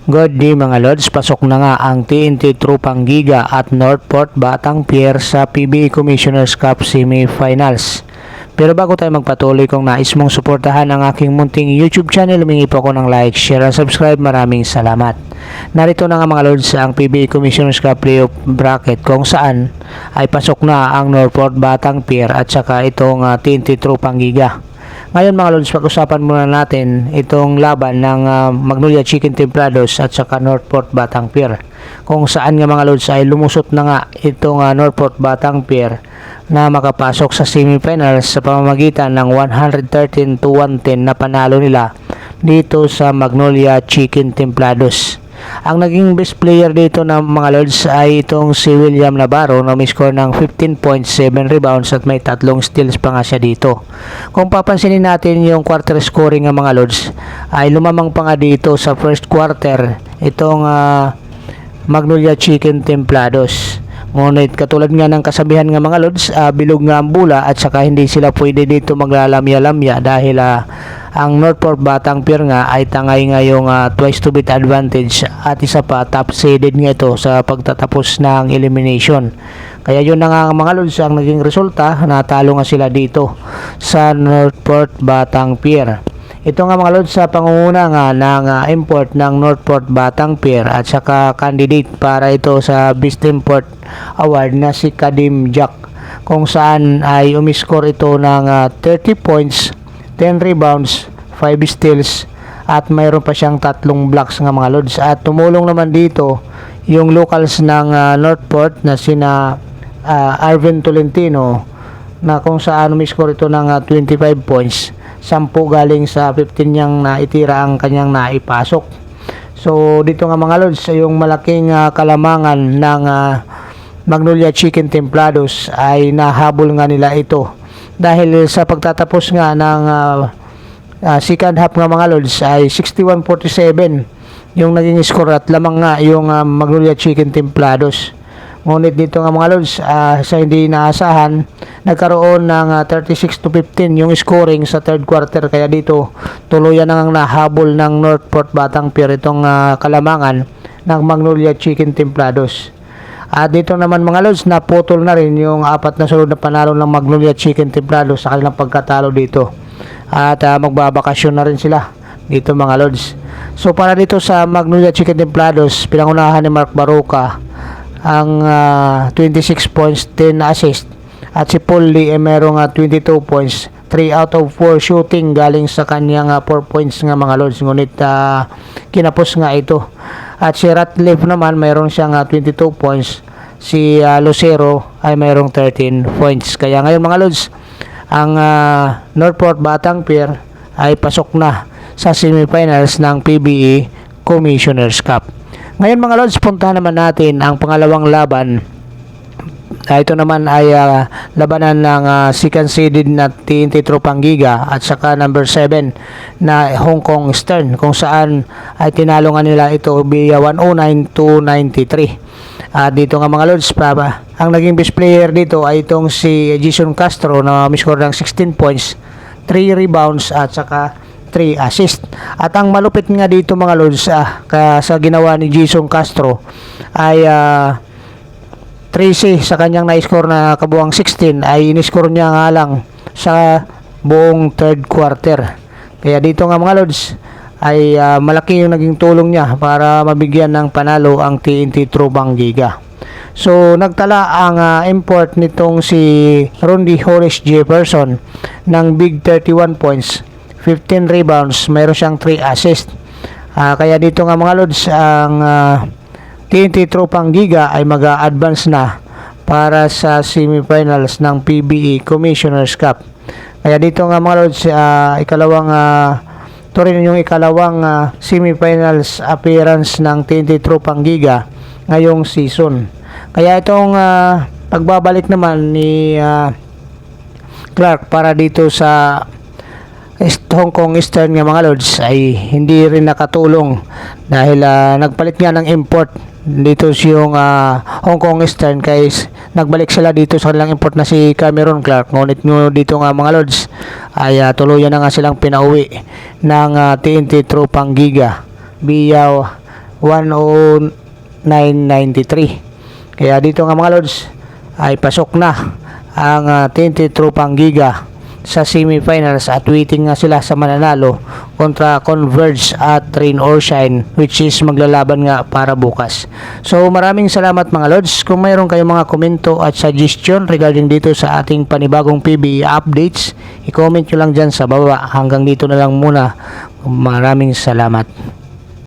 Good day mga Lods, pasok na nga ang TNT Tropang Giga at Northport Batang Pier sa PBA Commissioner's Cup Semi-Finals. Pero bago tayo magpatuloy, kung nais mong suportahan ang aking munting YouTube channel, humingi po ako ng like, share, and subscribe. Maraming salamat. Narito na nga mga Lods ang PBA Commissioner's Cup Playoff Bracket kung saan ay pasok na ang Northport Batang Pier at saka itong TNT Tropang Giga. Ngayon mga Lods, pag-usapan muna natin itong laban ng Magnolia Chicken Templados at saka Northport Batang Pier. Kung saan nga mga Lods ay lumusot na nga itong Northport Batang Pier na makapasok sa semifinals sa pamamagitan ng 113-110 na panalo nila dito sa Magnolia Chicken Templados. Ang naging best player dito ng mga Lods ay itong si William Navarro na may score ng 15.7 rebounds at may 3 steals pa nga siya dito. Kung papansinin natin yung quarter scoring ng mga Lods ay lumamang pa nga dito sa first quarter itong Magnolia Chicken Templados. Ngunit katulad nga ng kasabihan ng mga Lods, bilog nga ang bula at saka hindi sila pwede dito maglalamya-lamya dahil ang Northport Batang Pier nga ay tangay ngayong twice to beat advantage at isa pa top seeded nga ito sa pagtatapos ng elimination. Kaya yun na nga mga Lods ang naging resulta, natalo nga sila dito sa Northport Batang Pier. Ito nga mga Lods sa pangunguna nga ng import ng Northport Batang Pier at saka candidate para ito sa Best Import Award na si Kadim Jack, kung saan ay umiscore ito ng 30 points, 10 rebounds, 5 steals at mayroon pa siyang 3 blocks nga mga Lods. At tumulong naman dito yung locals ng Northport na sina Arvin Tolentino na kung saan umiscore ito ng 25 points, 10 galing sa 15 niyang naitira ang kanyang naipasok. So dito nga mga Lods, yung malaking kalamangan ng Magnolia Chicken Templados ay nahabol nga nila ito dahil sa pagtatapos nga ng second half nga mga Lods ay 61-47 yung naging score at lamang nga yung Magnolia Chicken Templados. Ngunit dito nga mga Lods, sa hindi inaasahan, nagkaroon ng 36-15 yung scoring sa third quarter. Kaya dito, tuluyan nang nahabol ng Northport Batang Pier itong kalamangan ng Magnolia Chicken Templados. At dito naman mga Lods, naputol na rin yung 4 na sunod na panalo ng Magnolia Chicken Templados sa kanilang pagkatalo dito. At magbabakasyon na rin sila dito mga Lods. So para dito sa Magnolia Chicken Templados, pinangunahan ni Mark Baroka ang 26 points, 10 assist at si Paul Lee ay merong 22 points, 3 out of 4 shooting galing sa kanyang 4 points nga mga Lods, ngunit kinapos nga ito. At si Ratliff naman mayroon siyang 22 points, si Lucero ay mayroong 13 points. Kaya ngayon mga Lods, ang Northport Batang Pier ay pasok na sa semifinals ng PBA Commissioner's Cup. Ngayon mga Lods, puntahan naman natin ang pangalawang laban. Ito naman ay labanan ng second seeded na TNT Tropang Giga at saka number 7 na Hong Kong Eastern, kung saan ay tinalo nga nila ito via 109-93. Dito nga mga Lods, ang naging best player dito ay itong si Jason Castro na may score ng 16 points, 3 rebounds at saka 3 assist. At ang malupit nga dito mga Lods, sa ginawa ni Jason Castro ay 3C sa kanyang na-score na kabuang 16 ay in-score niya nga lang sa buong third quarter. Kaya dito nga mga Lods ay malaki yung naging tulong niya para mabigyan ng panalo ang TNT Tropang Giga. So nagtala ang import nitong si Rondy Horace Jefferson ng big 31 points, 15 rebounds, mayroon siyang 3 assist. Kaya dito nga mga Lods, ang TNT Tropang Giga ay mag-a-advance na para sa semifinals ng PBA Commissioner's Cup. Kaya dito nga mga Lods, ito rin yung ikalawang semifinals appearance ng TNT Tropang Giga ngayong season. Kaya itong pagbabalik naman ni Clark para dito sa Hong Kong Eastern nga mga Lods ay hindi rin nakatulong dahil nagpalit nga ng import dito yung Hong Kong Eastern, kaya nagbalik sila dito sa kanilang import na si Cameron Clark. Ngunit dito nga mga Lods ay tuluyan na nga silang pinauwi ng TNT Tropang Giga via 109.93. Kaya dito nga mga Lods ay pasok na ang TNT Tropang Giga sa semifinals at waiting nga sila sa mananalo kontra Converge at Rain or Shine, which is maglalaban nga para bukas. So maraming salamat mga Lods. Kung mayroon kayong mga komento at suggestion regarding dito sa ating panibagong PBA updates, i-comment nyo lang dyan sa baba. Hanggang dito na lang muna. Maraming salamat.